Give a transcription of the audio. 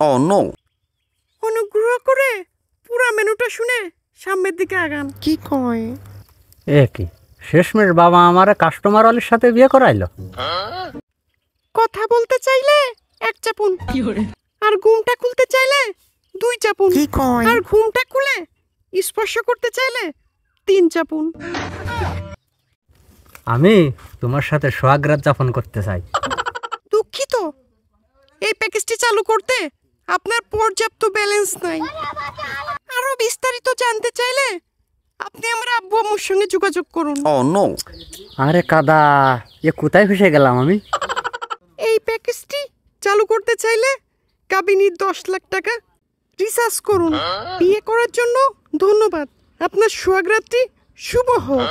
Oh no! অনুগ্রহ করে পুরো মেনুটা শুনে সামনের দিকে আগান। কি কয়? এ কি শেষমেশ বাবা আমারে কাস্টমার ওয়ালির সাথে বিয়ে করাইলো? কথা বলতে চাইলে 1 চাপুন, আর ঘুমটা খুলতে চাইলে 2 চাপুন, আর ঘুমটা খুলে স্পর্শ করতে চাইলে 3 চাপুন। আমি তোমার সাথে সোহাগ রাত যাপন করতে চাই। দুঃখিত, এই প্যাকেজটি চালু করতে আপনার পর্যাপ্ত ব্যালেন্স নাই। আরো বিস্তারিত জানতে চাইলে আপনি আমার আব্বু আম্মুর সঙ্গে যোগাযোগ করুন। Oh no! আরে কাদা, এ কোথায় ফেসে গেলাম আমি? এই প্যাকেজটি চালু করতে চাইলে কাবিনীর 10 লাখ টাকা রিচার্জ করুন। বিয়ে করার জন্য ধন্যবাদ। আপনার সোহাগ রাত্রি শুভ হোক।